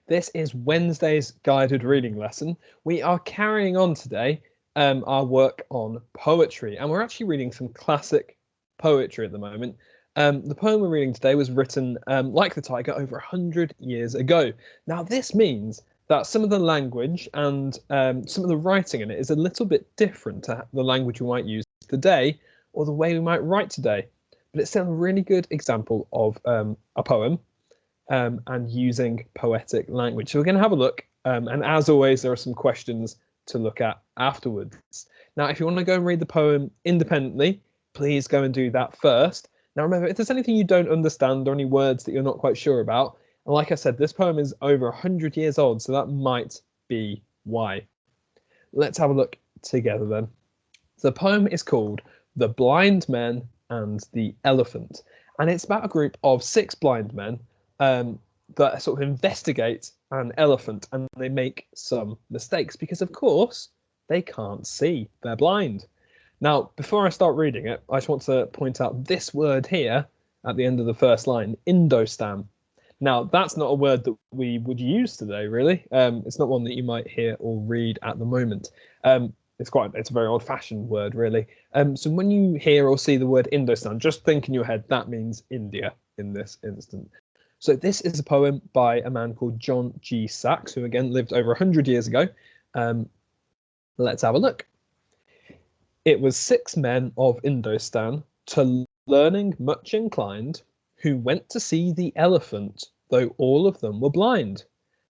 This is Wednesday's guided reading lesson. We are carrying on today our work on poetry, and we're actually reading some classic poetry at the moment. The poem we're reading today was written, like the tiger, over 100 years ago. Now, this means that some of the language and some of the writing in it is a little bit different to the language we might use today or the way we might write today. But it's still a really good example of a poem and using poetic language. So we're going to have a look. And as always, there are some questions to look at afterwards. Now, if you want to go and read the poem independently, please go and do that first. Now, remember, if there's anything you don't understand or any words that you're not quite sure about, and like I said, this poem is over 100 years old, so that might be why. Let's have a look together then. The poem is called The Blind Men and the Elephant, and it's about a group of 6 blind men that sort of investigate an elephant, and they make some mistakes because, of course, they can't see. They're blind. Now, before I start reading it, I just want to point out this word here at the end of the first line, Indostan. Now, that's not a word that we would use today, really. It's not one that you might hear or read at the moment. It's a very old-fashioned word, really. So when you hear or see the word Indostan, just think in your head that means India in this instant. So this is a poem by a man called John G. Saxe, who again lived over 100 years ago. Let's have a look. It was 6 men of Indostan, to learning much inclined, who went to see the elephant, though all of them were blind,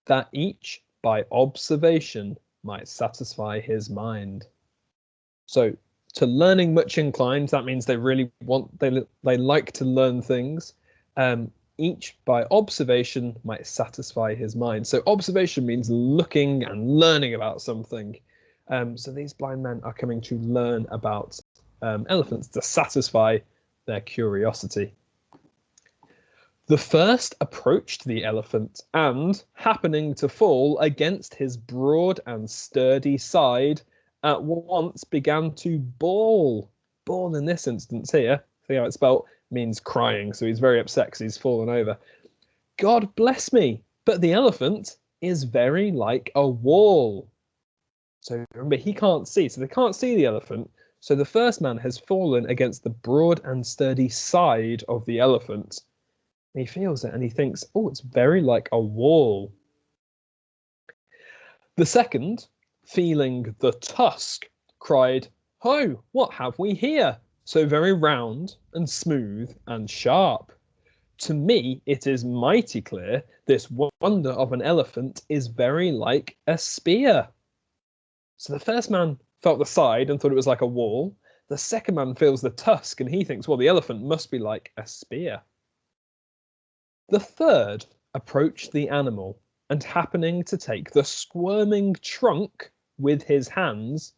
that each by observation might satisfy his mind. So to learning much inclined, that means they really they like to learn things. Each by observation might satisfy his mind. So observation means looking and learning about something. So these blind men are coming to learn about elephants to satisfy their curiosity. The first approached the elephant and, happening to fall against his broad and sturdy side, at once began to bawl. Bawl in this instance here, see how it's spelled, means crying, so he's very upset because he's fallen over. God bless me, but the elephant is very like a wall. So remember, he can't see, so they can't see the elephant. So the first man has fallen against the broad and sturdy side of the elephant. He feels it and he thinks, oh, it's very like a wall. The second, feeling the tusk, cried, ho, what have we here? So very round and smooth and sharp. To me, it is mighty clear, this wonder of an elephant is very like a spear. So the first man felt the side and thought it was like a wall. The second man feels the tusk and he thinks, well, the elephant must be like a spear. The third approached the animal and, happening to take the squirming trunk with his hands,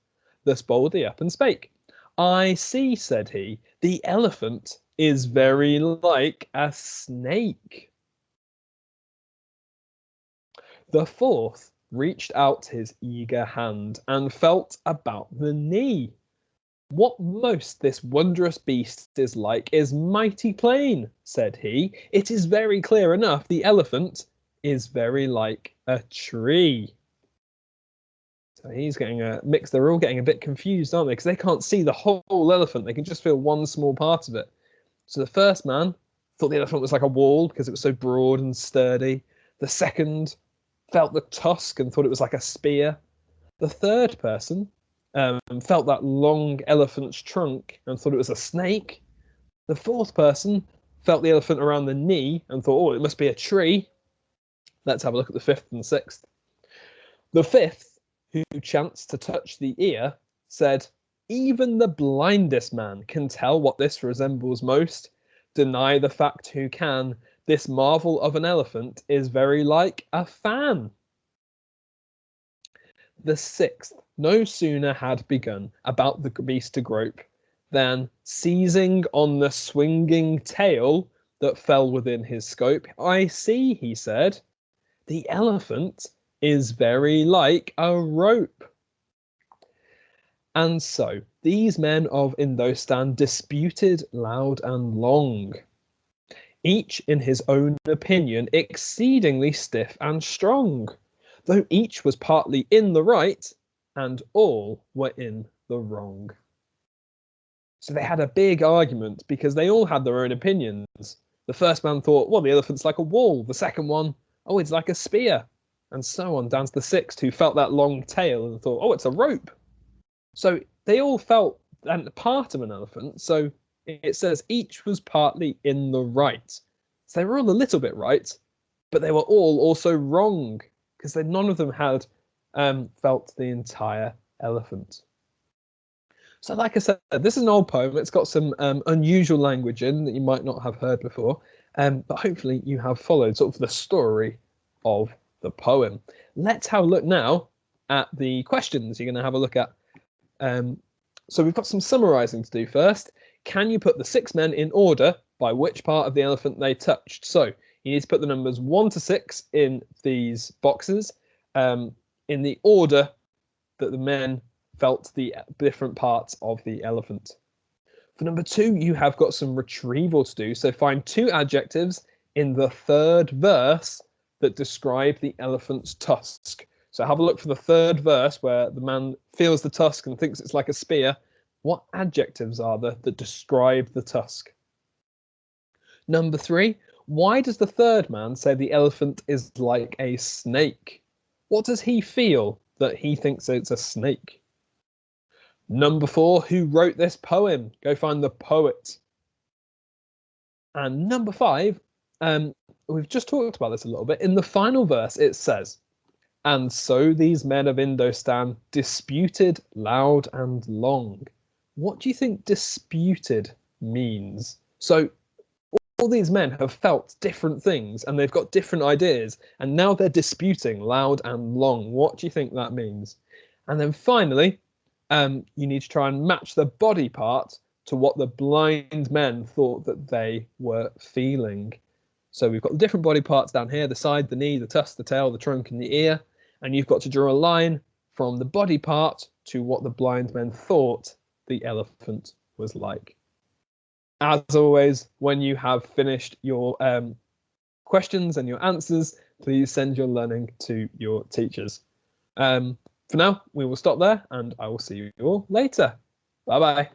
thus boldly up and spake. I see, said he, the elephant is very like a snake. The fourth reached out his eager hand and felt about the knee. What most this wondrous beast is like is mighty plain, said he. It is very clear enough the elephant is very like a tree. So he's getting a mix. They're all getting a bit confused, aren't they? Because they can't see the whole elephant. They can just feel one small part of it. So the first man thought the elephant was like a wall because it was so broad and sturdy. The second felt the tusk and thought it was like a spear. The third person felt that long elephant's trunk and thought it was a snake. The fourth person felt the elephant around the knee and thought, oh, it must be a tree. Let's have a look at the fifth and sixth. The fifth, who chanced to touch the ear, said, even the blindest man can tell what this resembles most. Deny the fact who can. This marvel of an elephant is very like a fan. The sixth no sooner had begun about the beast to grope, than, seizing on the swinging tail that fell within his scope, I see, he said, the elephant is very like a rope. And so these men of Indostan disputed loud and long. each in his own opinion exceedingly stiff and strong, though each was partly in the right and all were in the wrong. So they had a big argument because they all had their own opinions. The first man thought, well, the elephant's like a wall. The second one, oh, it's like a spear. And so on, down to the sixth, who felt that long tail and thought, oh, it's a rope. So they all felt part of an elephant. So it says each was partly in the right. So they were all a little bit right, but they were all also wrong because none of them had felt the entire elephant. So like I said, this is an old poem. It's got some unusual language in that you might not have heard before, but hopefully you have followed sort of the story of the poem. Let's have a look now at the questions you're going to have a look at. So we've got some summarising to do first. Can you put the 6 men in order by which part of the elephant they touched? So you need to put the numbers 1 to 6 in these boxes in the order that the men felt the different parts of the elephant. For number 2, you have got some retrieval to do. So find 2 adjectives in the 3rd verse that describe the elephant's tusk. So have a look for the 3rd verse where the man feels the tusk and thinks it's like a spear. What adjectives are there that describe the tusk? Number 3, why does the 3rd man say the elephant is like a snake? What does he feel that he thinks it's a snake? Number 4, who wrote this poem? Go find the poet. And number 5, we've just talked about this a little bit. In the final verse, it says, and so these men of Indostan disputed loud and long. What do you think disputed means? So all these men have felt different things and they've got different ideas, and now they're disputing loud and long. What do you think that means? And then finally, you need to try and match the body part to what the blind men thought that they were feeling. So we've got the different body parts down here, the side, the knee, the tusk, the tail, the trunk and the ear. And you've got to draw a line from the body part to what the blind men thought the elephant was like. As always, when you have finished your questions and your answers, please send your learning to your teachers. For now, we will stop there and I will see you all later. Bye-bye.